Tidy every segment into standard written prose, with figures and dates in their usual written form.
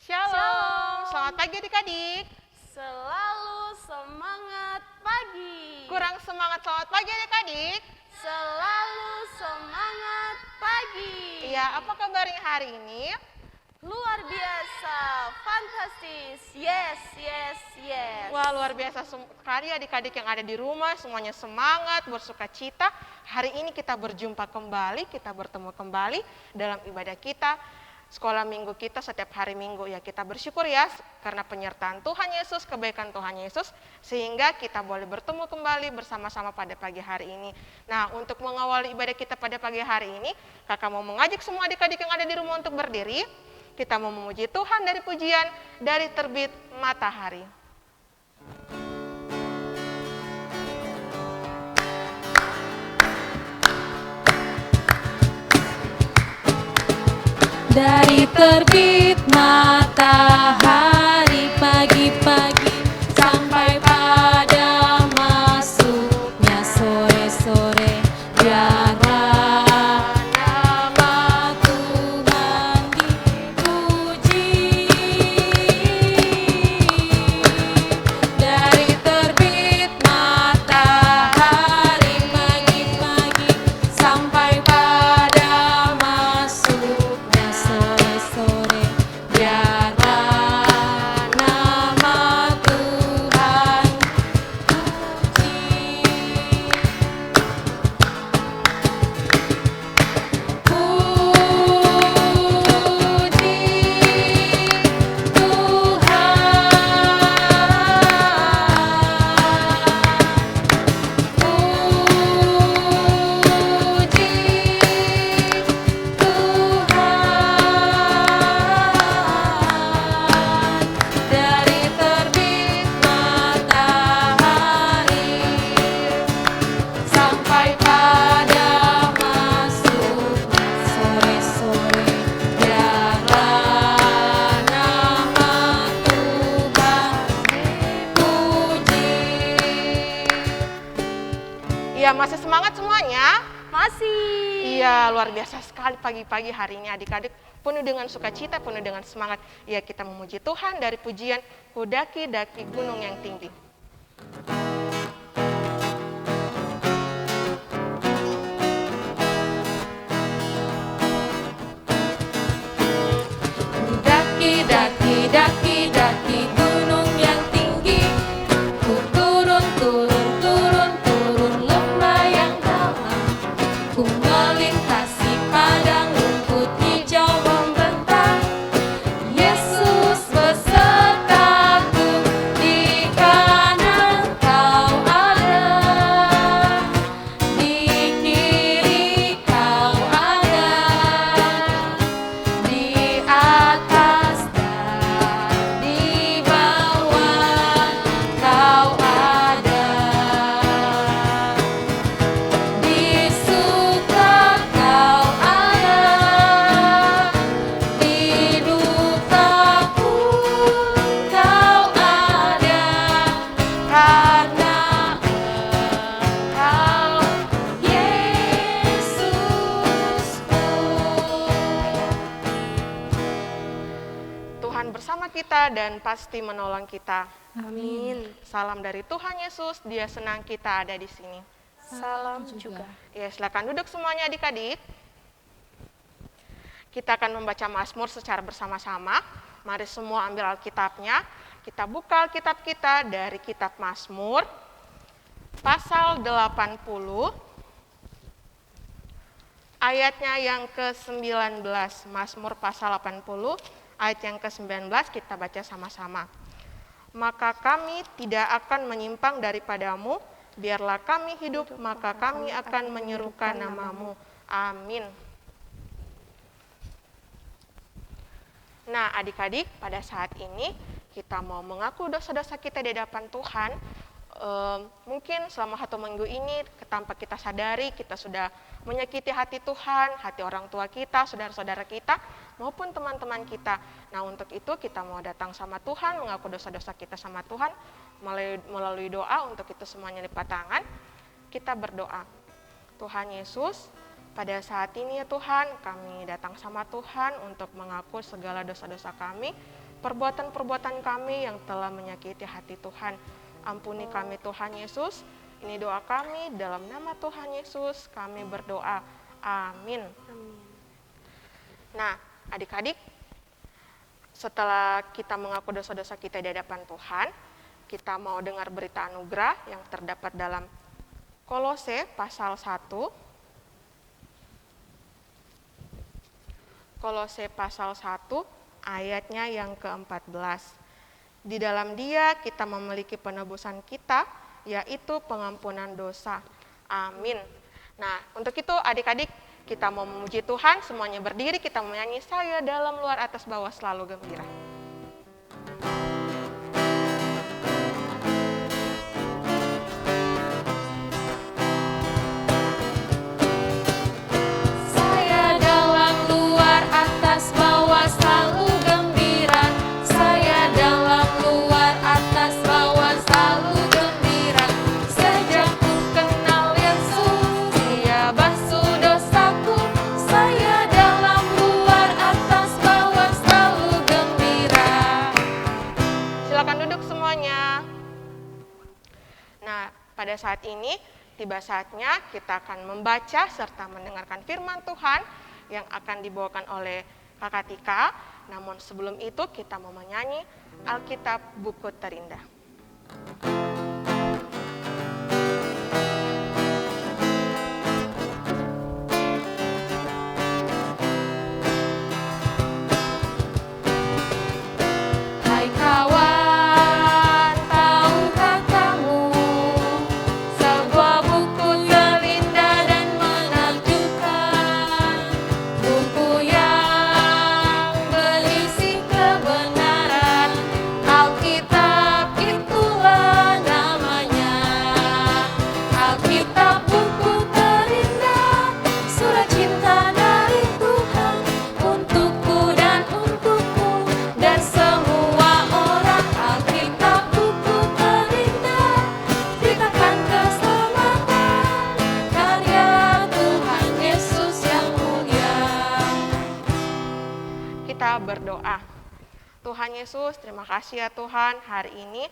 Shalom, Shalom. selamat pagi adik-adik. Selalu semangat pagi. Kurang semangat selamat pagi adik-adik. Selalu semangat pagi. Iya, apa kabarnya hari ini? Luar biasa, fantastis. Yes. Wah, luar biasa sekali adik-adik yang ada di rumah, semuanya semangat, bersuka cita. Hari ini kita berjumpa kembali, kita bertemu kembali dalam ibadah kita. Sekolah minggu kita setiap hari minggu, ya kita bersyukur ya karena penyertaan Tuhan Yesus, kebaikan Tuhan Yesus, sehingga kita boleh bertemu kembali bersama-sama pada pagi hari ini. Nah, untuk mengawali ibadah kita pada pagi hari ini, kakak mau mengajak semua adik-adik yang ada di rumah untuk berdiri. Kita mau memuji Tuhan dari pujian dari terbit matahari. Dari terbit matahari pagi-pagi sampai pada masuknya sore-sore, biarlah nama Tuhan dipuji. Dari terbit matahari pagi-pagi sampai pada masuknya sore-sore, biarlah nama Tuhan dipuji. Dari terbit matahari sampai pada masuknya sore-sore, biarlah nama Tuhan dipuji. Iya, masih semangat semuanya? Masih. Iya, luar biasa sekali pagi-pagi hari ini adik-adik, penuh dengan sukacita, penuh dengan semangat. Ya, kita memuji Tuhan dari pujian Kudaki-daki gunung yang tinggi. Daki gunung yang tinggi, ku turun lembah yang dalam, ku melintasi padang rumput hijau membentang. Yesus besertaku, di kanan kau ada, di kiri kau ada, di atas dan di bawah kau ada, di suka kau ada, di duka pun kau ada, karena Engkau Yesusku. Tuhan bersama kita dan pasti menolong kita. Amin. Salam dari Tuhan Yesus, Dia senang kita ada di sini. Salam juga. Ya, silakan duduk semuanya adik-adik. Kita akan membaca Mazmur secara bersama-sama. Mari semua ambil Alkitabnya. Kita buka Alkitab kita dari kitab Mazmur, pasal 80, ayatnya yang ke-19. Mazmur pasal 80, ayat yang ke-19 kita baca sama-sama. Maka kami tidak akan menyimpang daripadamu, biarlah kami hidup, maka kami akan menyerukan namamu. Amin. Nah, adik-adik, pada saat ini kita mau mengaku dosa-dosa kita di hadapan Tuhan. Mungkin selama 1 minggu ini tanpa kita sadari kita sudah menyakiti hati Tuhan, hati orang tua kita, saudara-saudara kita, maupun teman-teman kita. Nah, untuk itu kita mau datang sama Tuhan, mengaku dosa-dosa kita sama Tuhan melalui doa. Untuk itu semuanya lipat tangan, kita berdoa. Tuhan Yesus, pada saat ini ya Tuhan, kami datang sama Tuhan untuk mengaku segala dosa-dosa kami. perbuatan-perbuatan kami yang telah menyakiti hati Tuhan. Ampuni kami Tuhan Yesus. Ini doa kami dalam nama Tuhan Yesus kami berdoa. Amin. Nah, adik-adik, setelah kita mengaku dosa-dosa kita di hadapan Tuhan, kita mau dengar berita anugerah yang terdapat dalam Kolose pasal 1. Kolose pasal 1 ayatnya yang ke-14. Di dalam Dia kita memiliki penebusan kita, yaitu pengampunan dosa. Amin. Nah, untuk itu adik-adik kita mau memuji Tuhan, semuanya berdiri, kita menyanyi saya dalam luar atas bawah selalu gembira. Saya dalam luar atas bawah selalu gembira. Saya dalam luar atas bawah selalu gembira. Sejak ku kenal Yesus, Dia basuh dosaku. Saya dalam luar atas bawah selalu gembira. Silakan duduk semuanya. Nah, pada saat ini tiba saatnya kita akan membaca serta mendengarkan firman Tuhan yang akan dibawakan oleh Kakak Tika. Namun sebelum itu kita mau menyanyi Alkitab Buku Terindah. Hai kawan, tahukah kamu, sebuah buku terindah dan menakjubkan, buku yang berisi kebenaran, Alkitab itulah namanya. Alkitab buku terindah, surat cinta dari Tuhan untukku dan untukmu dan semua orang. Alkitab buku terindah, beritakan keselamatan karya Tuhan Yesus yang mulia. Kita berdoa. Tuhan Yesus, terima kasih ya Tuhan, hari ini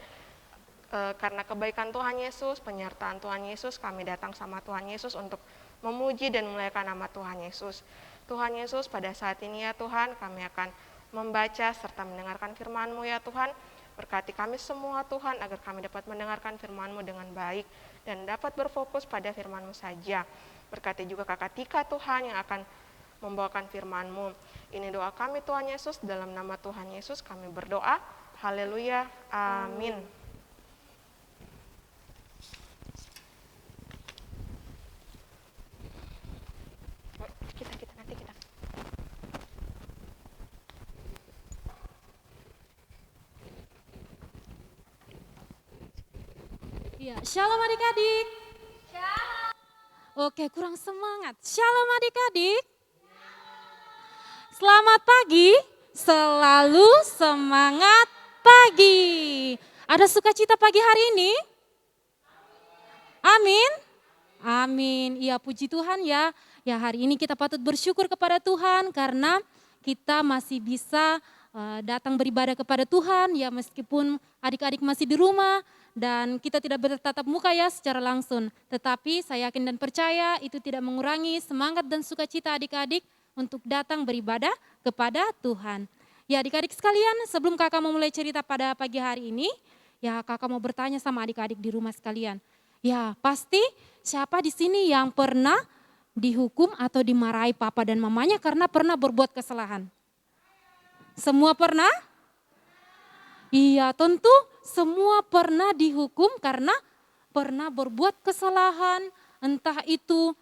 karena kebaikan Tuhan Yesus, penyertaan Tuhan Yesus, kami datang sama Tuhan Yesus untuk memuji dan memuliakan nama Tuhan Yesus. Tuhan Yesus, pada saat ini ya Tuhan, kami akan membaca serta mendengarkan firman-Mu ya Tuhan. Berkati kami semua Tuhan, agar kami dapat mendengarkan firman-Mu dengan baik dan dapat berfokus pada firman-Mu saja. Berkati juga Kakak Tika Tuhan yang akan membawakan firman-Mu. Ini doa kami Tuhan Yesus, dalam nama Tuhan Yesus kami berdoa. Haleluya, amin. Nanti kita. Ya, shalom adik-adik. Shalom. Oke, kurang semangat. Shalom adik-adik. Selamat pagi, selalu semangat pagi. Ada sukacita pagi hari ini? Amin. Amin. Ya, puji Tuhan ya. Ya, hari ini kita patut bersyukur kepada Tuhan karena kita masih bisa datang beribadah kepada Tuhan ya, meskipun adik-adik masih di rumah dan kita tidak bertatap muka ya secara langsung. Tetapi saya yakin dan percaya itu tidak mengurangi semangat dan sukacita adik-adik untuk datang beribadah kepada Tuhan. Ya adik-adik sekalian, sebelum kakak mau mulai cerita pada pagi hari ini, ya kakak mau bertanya sama adik-adik di rumah sekalian. Ya pasti siapa di sini yang pernah dihukum atau dimarahi papa dan mamanya karena pernah berbuat kesalahan? Semua pernah? Iya, tentu semua pernah dihukum karena pernah berbuat kesalahan. Entah itu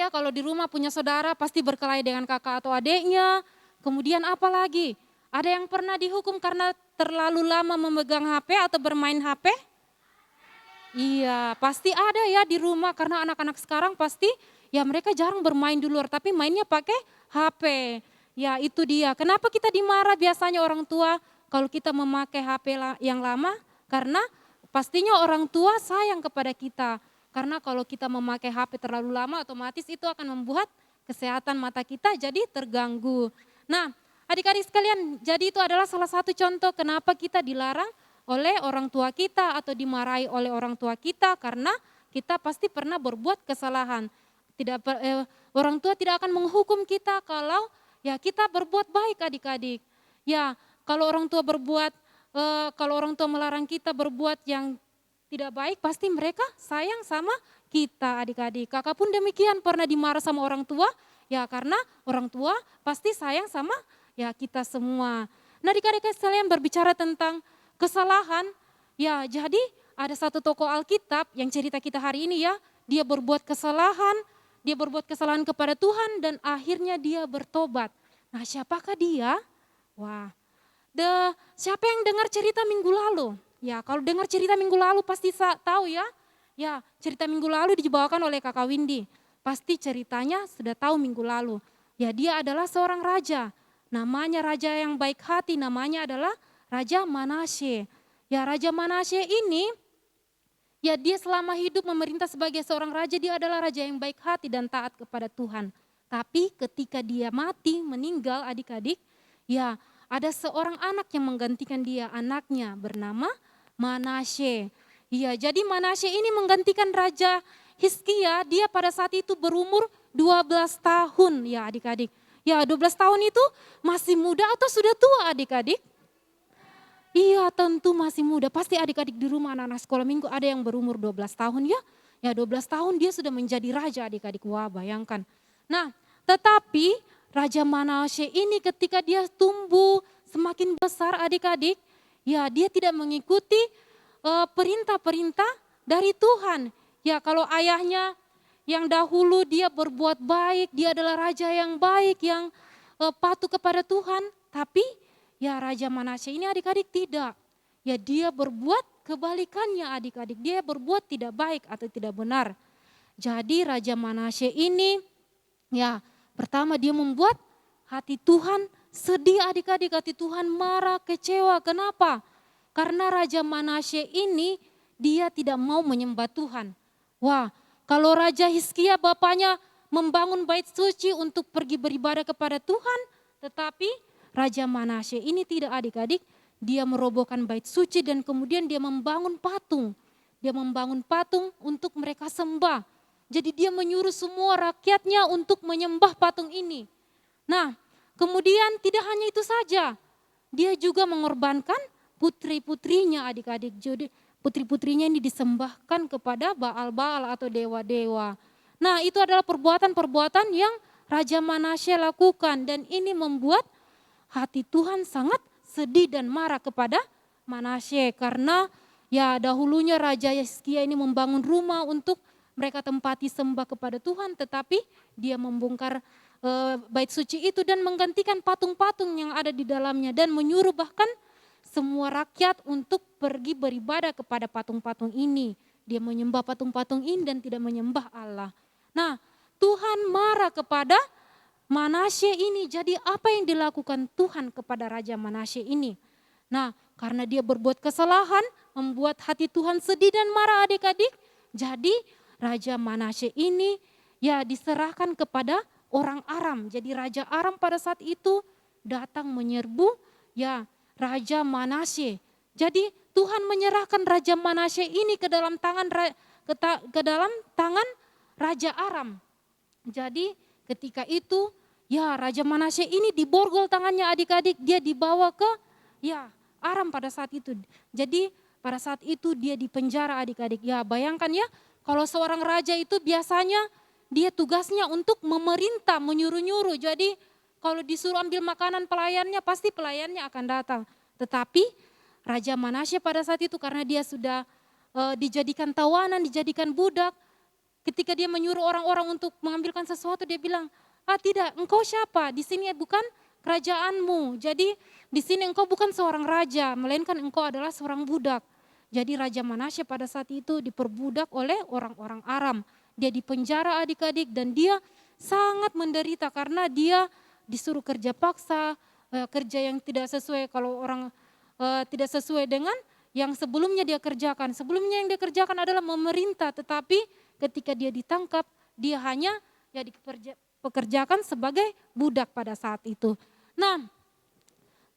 kalau di rumah punya saudara pasti berkelahi dengan kakak atau adiknya. Kemudian apa lagi? Ada yang pernah dihukum karena terlalu lama memegang HP atau bermain HP? Iya, pasti ada ya di rumah karena anak-anak sekarang pasti ya mereka jarang bermain di luar tapi mainnya pakai HP. Ya itu dia, kenapa kita dimarah biasanya orang tua kalau kita memakai HP yang lama? Karena pastinya orang tua sayang kepada kita. Karena kalau kita memakai HP terlalu lama otomatis itu akan membuat kesehatan mata kita jadi terganggu. Nah Adik-adik sekalian, jadi itu adalah salah satu contoh kenapa kita dilarang oleh orang tua kita atau dimarahi oleh orang tua kita karena kita pasti pernah berbuat kesalahan. Orang tua tidak akan menghukum kita kalau ya kita berbuat baik adik-adik. Ya, kalau orang tua kalau orang tua melarang kita berbuat yang tidak baik, pasti mereka sayang sama kita adik-adik. Kakak pun demikian pernah dimarah sama orang tua, ya karena orang tua pasti sayang sama ya kita semua. Nah adik-adik sekalian berbicara tentang kesalahan, ya jadi ada satu tokoh Alkitab yang cerita kita hari ini ya, dia berbuat kesalahan kepada Tuhan dan akhirnya dia bertobat. Nah siapakah dia? Wah, siapa yang dengar cerita minggu lalu? Ya kalau dengar cerita minggu lalu pasti tahu ya. Ya cerita minggu lalu dibawakan oleh Kakak Windy. Pasti ceritanya sudah tahu minggu lalu. Ya dia adalah seorang raja. Namanya raja yang baik hati, namanya adalah Raja Manasye. Ya Raja Manasye ini, ya dia selama hidup memerintah sebagai seorang raja, dia adalah raja yang baik hati dan taat kepada Tuhan. Tapi ketika dia mati, meninggal adik-adik, ya ada seorang anak yang menggantikan dia, anaknya bernama Manasye. Iya, jadi Manasye ini menggantikan Raja Hizkia, dia pada saat itu berumur 12 tahun ya adik-adik. Ya 12 tahun itu masih muda atau sudah tua adik-adik? Iya tentu masih muda, pasti adik-adik di rumah anak-anak sekolah minggu ada yang berumur 12 tahun ya. Ya 12 tahun dia sudah menjadi raja adik-adik, wah bayangkan. Nah tetapi Raja Manasye ini ketika dia tumbuh semakin besar adik-adik, ya dia tidak mengikuti perintah-perintah dari Tuhan. Ya kalau ayahnya yang dahulu dia berbuat baik, dia adalah raja yang baik, yang patuh kepada Tuhan. Tapi ya Raja Manasye ini adik-adik tidak. Ya dia berbuat kebalikannya adik-adik, dia berbuat tidak baik atau tidak benar. Jadi Raja Manasye ini ya pertama dia membuat hati Tuhan sedih adik-adik, hati Tuhan marah, kecewa. Kenapa? Karena Raja Manasye ini dia tidak mau menyembah Tuhan. Wah, kalau Raja Hizkia bapaknya membangun bait suci untuk pergi beribadah kepada Tuhan, tetapi Raja Manasye ini tidak adik-adik, dia merobohkan bait suci dan kemudian dia membangun patung. Dia membangun patung untuk mereka sembah. Jadi dia menyuruh semua rakyatnya untuk menyembah patung ini. Nah, kemudian tidak hanya itu saja, dia juga mengorbankan putri-putrinya adik-adik. Jadi putri-putrinya ini disembahkan kepada Baal-Baal atau dewa-dewa. Nah itu adalah perbuatan-perbuatan yang Raja Manasye lakukan. Dan ini membuat hati Tuhan sangat sedih dan marah kepada Manasye. Karena ya dahulunya Raja Hizkia ini membangun rumah untuk mereka tempati sembah kepada Tuhan. Tetapi dia membongkar bait suci itu dan menggantikan patung-patung yang ada di dalamnya. Dan menyuruh bahkan semua rakyat untuk pergi beribadah kepada patung-patung ini. Dia menyembah patung-patung ini dan tidak menyembah Allah. Nah, Tuhan marah kepada Manasye ini. Jadi apa yang dilakukan Tuhan kepada Raja Manasye ini? Nah, karena dia berbuat kesalahan, membuat hati Tuhan sedih dan marah adik-adik. Jadi Raja Manasye ini ya diserahkan kepada orang Aram. Jadi Raja Aram pada saat itu datang menyerbu ya Raja Manasye. Jadi Tuhan menyerahkan Raja Manasye ini ke dalam tangan Raja Aram. Jadi ketika itu ya Raja Manasye ini diborgol tangannya adik-adik, dia dibawa ke ya Aram pada saat itu. Jadi pada saat itu dia dipenjara adik-adik. Ya bayangkan ya, kalau seorang raja itu biasanya dia tugasnya untuk memerintah, menyuruh-nyuruh. Jadi kalau disuruh ambil makanan pelayannya, pasti pelayannya akan datang. Tetapi Raja Manasye pada saat itu karena dia sudah dijadikan tawanan, dijadikan budak. Ketika dia menyuruh orang-orang untuk mengambilkan sesuatu, dia bilang, tidak, engkau siapa? Di sini bukan kerajaanmu. Jadi di sini engkau bukan seorang raja, melainkan engkau adalah seorang budak. Jadi Raja Manasye pada saat itu diperbudak oleh orang-orang Aram. Dia dipenjara adik-adik dan dia sangat menderita karena dia disuruh kerja paksa, kerja yang tidak sesuai, kalau orang tidak sesuai dengan yang sebelumnya dia kerjakan. Sebelumnya yang dia kerjakan adalah memerintah, tetapi ketika dia ditangkap, dia hanya ya dipekerjakan sebagai budak pada saat itu. Nah,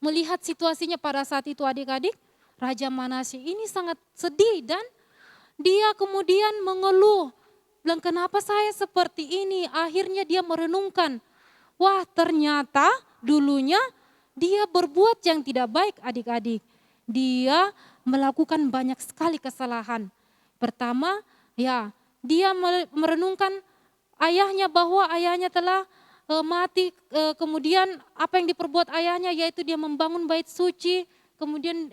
melihat situasinya pada saat itu adik-adik, Raja Manasye ini sangat sedih dan dia kemudian mengeluh. Bilang, kenapa saya seperti ini? Akhirnya dia merenungkan, wah ternyata dulunya dia berbuat yang tidak baik adik-adik. Dia melakukan banyak sekali kesalahan. Pertama, ya dia merenungkan ayahnya bahwa ayahnya telah mati. Kemudian apa yang diperbuat ayahnya yaitu dia membangun bait suci. Kemudian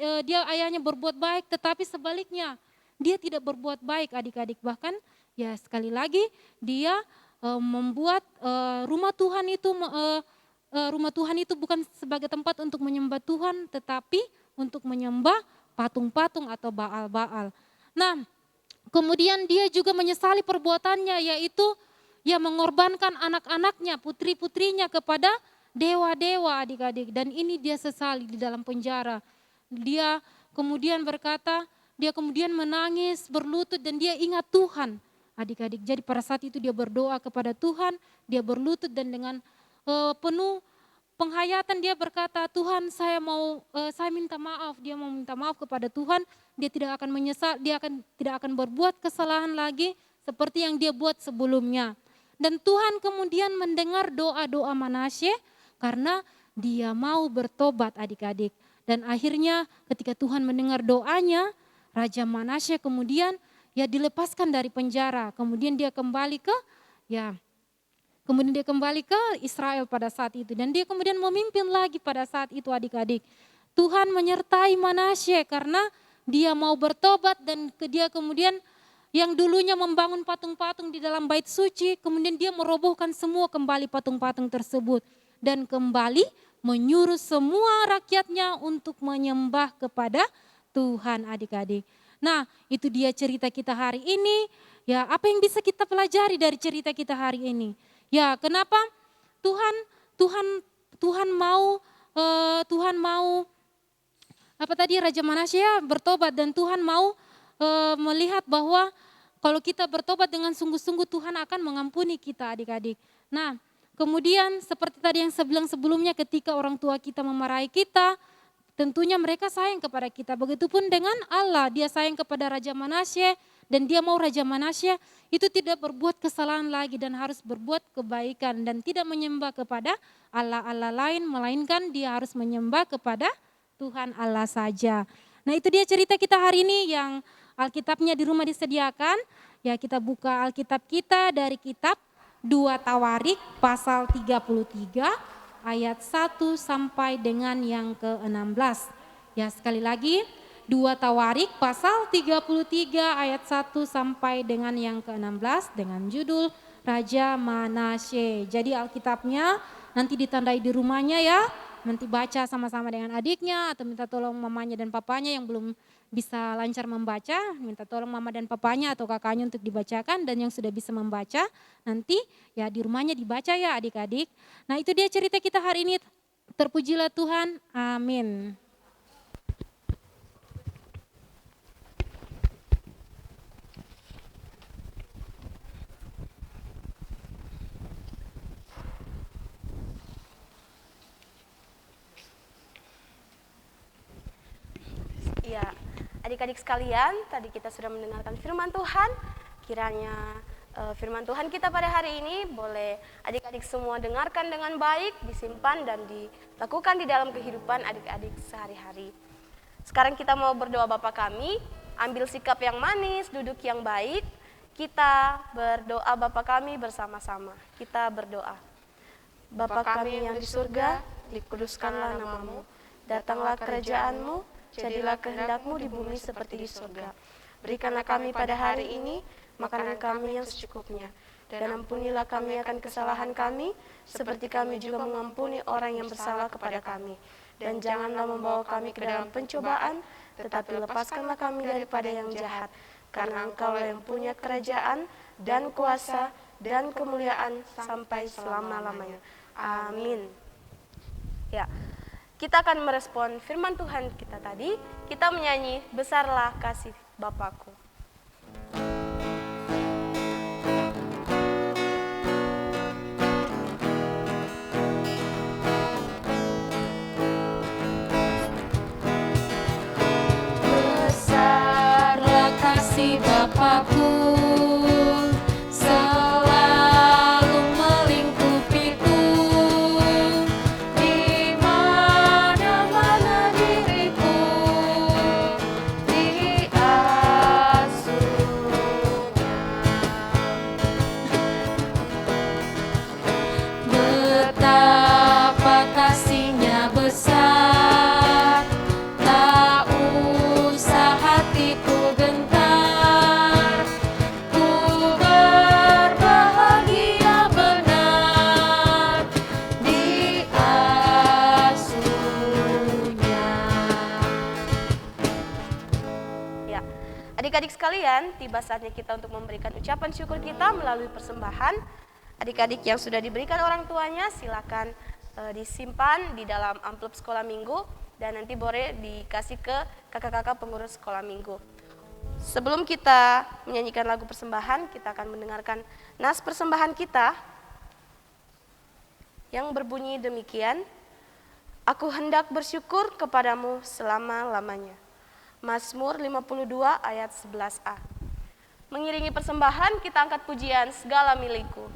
ayahnya berbuat baik, tetapi sebaliknya dia tidak berbuat baik adik-adik. Bahkan ya sekali lagi dia membuat rumah Tuhan itu bukan sebagai tempat untuk menyembah Tuhan, tetapi untuk menyembah patung-patung atau Baal-Baal. Nah, kemudian dia juga menyesali perbuatannya, yaitu ya mengorbankan anak-anaknya, putri-putrinya kepada dewa-dewa adik-adik. Dan ini dia sesali di dalam penjara. Dia kemudian berkata, dia kemudian menangis, berlutut, dan dia ingat Tuhan adik-adik. Jadi pada saat itu dia berdoa kepada Tuhan, dia berlutut dan dengan penuh penghayatan dia berkata, Tuhan saya minta maaf. Dia mau minta maaf kepada Tuhan, dia tidak akan menyesal, tidak akan berbuat kesalahan lagi seperti yang dia buat sebelumnya. Dan Tuhan kemudian mendengar doa-doa Manasye karena dia mau bertobat adik-adik. Dan akhirnya ketika Tuhan mendengar doanya, Raja Manasye kemudian ya dilepaskan dari penjara. Kemudian dia kembali ke Israel pada saat itu. Dan dia kemudian memimpin lagi pada saat itu adik-adik. Tuhan menyertai Manasye karena dia mau bertobat dan dia kemudian yang dulunya membangun patung-patung di dalam bait suci, kemudian dia merobohkan semua kembali patung-patung tersebut. Dan kembali menyuruh semua rakyatnya untuk menyembah kepada Tuhan adik-adik. Nah itu dia cerita kita hari ini. Ya apa yang bisa kita pelajari dari cerita kita hari ini? Ya kenapa Tuhan mau Raja Manasye bertobat dan Tuhan mau melihat bahwa kalau kita bertobat dengan sungguh-sungguh Tuhan akan mengampuni kita adik-adik. Nah kemudian seperti tadi yang saya bilang sebelumnya, ketika orang tua kita memarahi kita, tentunya mereka sayang kepada kita. Begitupun dengan Allah, dia sayang kepada Raja Manasye dan dia mau Raja Manasye itu tidak berbuat kesalahan lagi dan harus berbuat kebaikan dan tidak menyembah kepada Allah-Allah lain, melainkan dia harus menyembah kepada Tuhan Allah saja. Nah itu dia cerita kita hari ini yang Alkitabnya di rumah disediakan. Ya kita buka Alkitab kita dari kitab 2 Tawarik pasal 33 ayat 1 sampai dengan yang ke-16. Ya sekali lagi 2 Tawarik pasal 33 ayat 1 sampai dengan yang ke-16 dengan judul Raja Manasye. Jadi Alkitabnya nanti ditandai di rumahnya ya. Nanti baca sama-sama dengan adiknya atau minta tolong mamanya dan papanya yang belum bisa lancar membaca, minta tolong mama dan papanya atau kakaknya untuk dibacakan, dan yang sudah bisa membaca nanti ya di rumahnya dibaca ya adik-adik. Nah itu dia cerita kita hari ini, terpujilah Tuhan, amin. Ya, adik-adik sekalian, tadi kita sudah mendengarkan firman Tuhan. Kiranya firman Tuhan kita pada hari ini boleh adik-adik semua dengarkan dengan baik, disimpan dan dilakukan di dalam kehidupan adik-adik sehari-hari. Sekarang kita mau berdoa Bapa kami, ambil sikap yang manis, duduk yang baik. Kita berdoa Bapa kami bersama-sama. Kita berdoa. Bapa kami yang di surga, dikuduskanlah namamu, datanglah kerajaan-Mu, jadilah kehendak-Mu di bumi seperti di surga. Berikanlah kami pada hari ini makanan kami yang secukupnya. Dan ampunilah kami akan kesalahan kami, seperti kami juga mengampuni orang yang bersalah kepada kami. Dan janganlah membawa kami ke dalam pencobaan, tetapi lepaskanlah kami daripada yang jahat. Karena Engkau yang punya kerajaan dan kuasa dan kemuliaan sampai selama-lamanya. Amin. Ya. Kita akan merespon firman Tuhan kita tadi. Kita menyanyi Besarlah Kasih Bapakku. kasih Bapakku selalu melingkupiku, di mana-mana diriku diasuhnya. Betapa kasihnya besar, tak usah hatiku gentar, ku berbahagia benar diasuhnya. Ya, adik-adik sekalian, tiba saatnya kita untuk memberikan ucapan syukur kita melalui persembahan. Adik-adik yang sudah diberikan orang tuanya, silakan disimpan di dalam amplop sekolah minggu dan nanti boleh dikasih ke kakak-kakak pengurus sekolah minggu. Sebelum kita menyanyikan lagu persembahan, kita akan mendengarkan nas persembahan kita yang berbunyi demikian. Aku hendak bersyukur kepadamu selama-lamanya. Mazmur 52 ayat 11a. Mengiringi persembahan, kita angkat pujian segala milikku.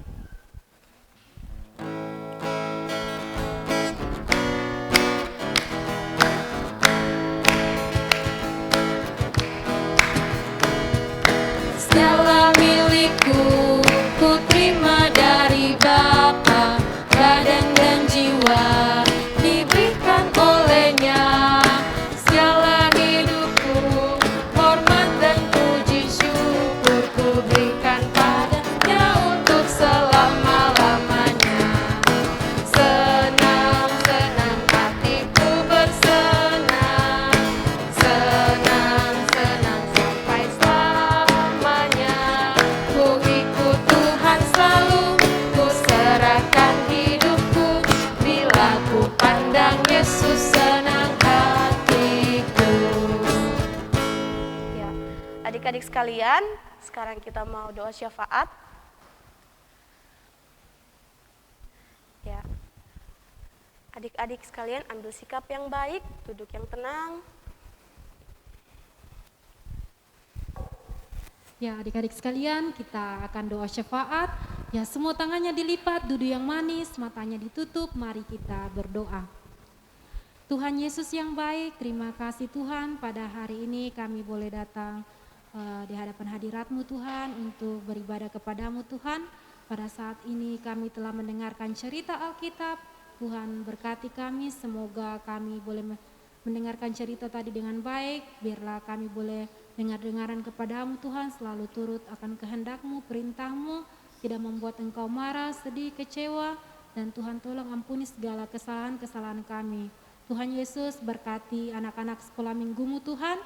Segala milikku ku terima dari Bapa, badan dan jiwa diberikan olehnya. Segala hidupku hormat dan puji syukur ku berikan padanya untuk selama-lamanya. Senang-senang hatiku bersenang, senang-senang sampai selamanya. Ku ikut Tuhan selalu, ku serahkan hidupku, bila ku pandang Yesus senang hatiku. Ya, adik-adik sekalian, sekarang kita mau doa syafaat. Ya, adik-adik sekalian ambil sikap yang baik, duduk yang tenang. Ya, adik-adik sekalian, kita akan doa syafaat. Ya, semua tangannya dilipat, duduk yang manis, matanya ditutup. Mari kita berdoa. Tuhan Yesus yang baik, terima kasih Tuhan, pada hari ini kami boleh datang di hadapan hadirat-Mu Tuhan untuk beribadah kepadamu Tuhan. Pada saat ini kami telah mendengarkan cerita Alkitab. Tuhan berkati kami, semoga kami boleh mendengarkan cerita tadi dengan baik. Biarlah kami boleh dengar-dengaran kepadamu Tuhan, selalu turut akan kehendak-Mu, perintah-Mu, tidak membuat Engkau marah, sedih, kecewa. Dan Tuhan tolong ampuni segala kesalahan-kesalahan kami. Tuhan Yesus berkati anak-anak sekolah minggu-Mu Tuhan,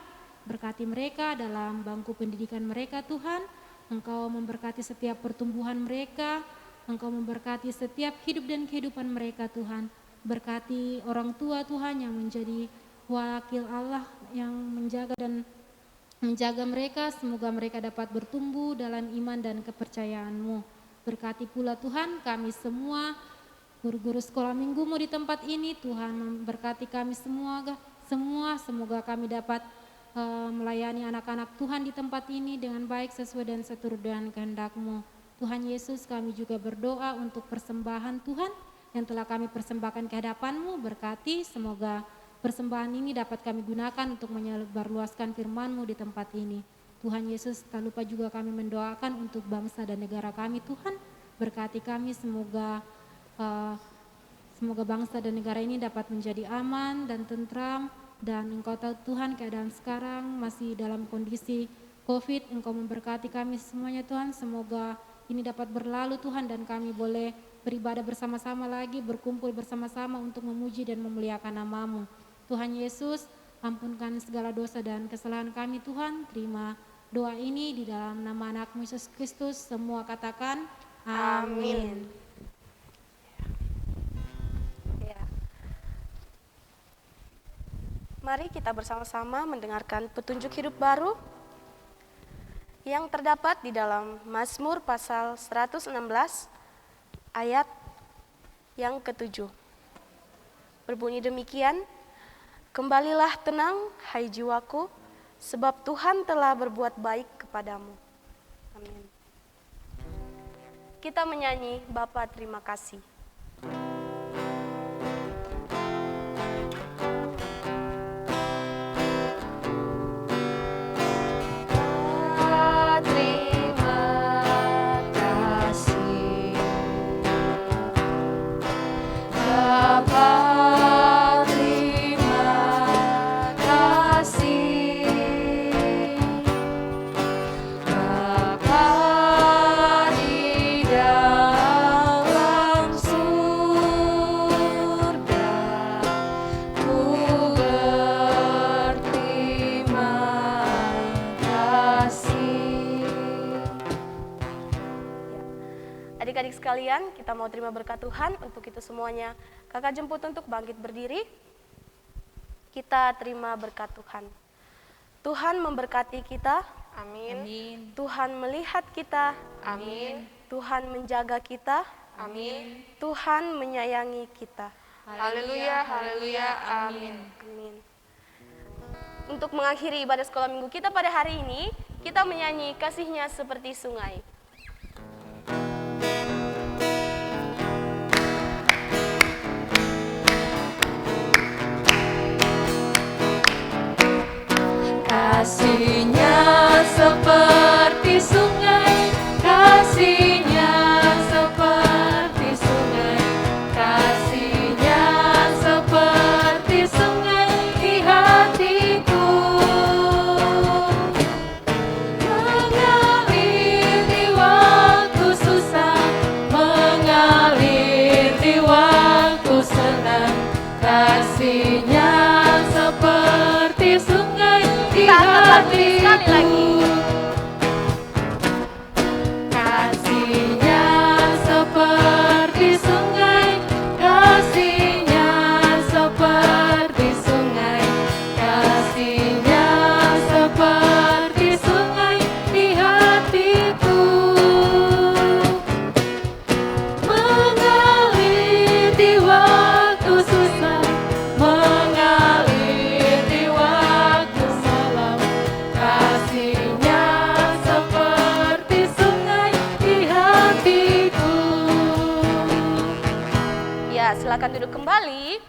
berkati mereka dalam bangku pendidikan mereka Tuhan. Engkau memberkati setiap pertumbuhan mereka, Engkau memberkati setiap hidup dan kehidupan mereka Tuhan. Berkati orang tua Tuhan yang menjadi wakil Allah yang menjaga mereka, semoga mereka dapat bertumbuh dalam iman dan kepercayaan-Mu. Berkati pula Tuhan kami semua, guru-guru sekolah minggu-Mu di tempat ini, Tuhan memberkati kami semua, semoga kami dapat melayani anak-anak Tuhan di tempat ini dengan baik sesuai dan seturut dengan kehendak-Mu. Tuhan Yesus, kami juga berdoa untuk persembahan Tuhan yang telah kami persembahkan ke hadapan-Mu. Berkati, semoga persembahan ini dapat kami gunakan untuk menyebarluaskan firman-Mu di tempat ini. Tuhan Yesus, tak lupa juga kami mendoakan untuk bangsa dan negara kami Tuhan. Berkati kami, semoga bangsa dan negara ini dapat menjadi aman dan tentram. Dan Engkau tahu Tuhan keadaan sekarang masih dalam kondisi COVID. Engkau memberkati kami semuanya Tuhan, semoga ini dapat berlalu Tuhan dan kami boleh beribadah bersama-sama lagi, berkumpul bersama-sama untuk memuji dan memuliakan nama-Mu. Tuhan Yesus, ampunkan segala dosa dan kesalahan kami Tuhan. Terima doa ini di dalam nama anak-Mu Yesus Kristus. Semua katakan amin. Ya. Mari kita bersama-sama mendengarkan petunjuk hidup baru yang terdapat di dalam Mazmur pasal 116 ayat yang ke-7. Berbunyi demikian, kembalilah tenang, hai jiwaku, sebab Tuhan telah berbuat baik kepadamu. Amin. Kita menyanyi Bapa terima kasih. Adik-adik sekalian, kita mau terima berkat Tuhan. Untuk itu semuanya, kakak jemput untuk bangkit berdiri. Kita terima berkat Tuhan. Tuhan memberkati kita. Amin. Tuhan melihat kita. Amin. Tuhan menjaga kita. Amin. Tuhan menyayangi kita. Haleluya, haleluya, amin. Amin. Untuk mengakhiri ibadah sekolah minggu kita pada hari ini, kita menyanyi Kasih-Nya Seperti Sungai. Kasih-Nya seperti sungai, kasih-Nya seperti sungai, kasih-Nya seperti sungai di hatiku, mengalir di waktu susah, mengalir di waktu senang, kasih-Nya seperti sungai di hatiku. Sekali lagi. Kasih-Nya seperti sungai, kasih-Nya seperti sungai, kasih-Nya seperti sungai di hatiku, mengalir di waktu susah, mengalir di waktu malam, kasih-Nya seperti sungai di hatiku. Ya, silakan duduk kembali.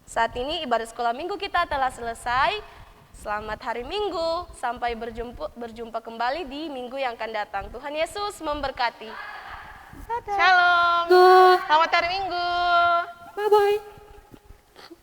Saat ini ibadah sekolah minggu kita telah selesai. Selamat hari Minggu, sampai berjumpa kembali di minggu yang akan datang. Tuhan Yesus memberkati. Shalom. Selamat hari Minggu. Bye-bye.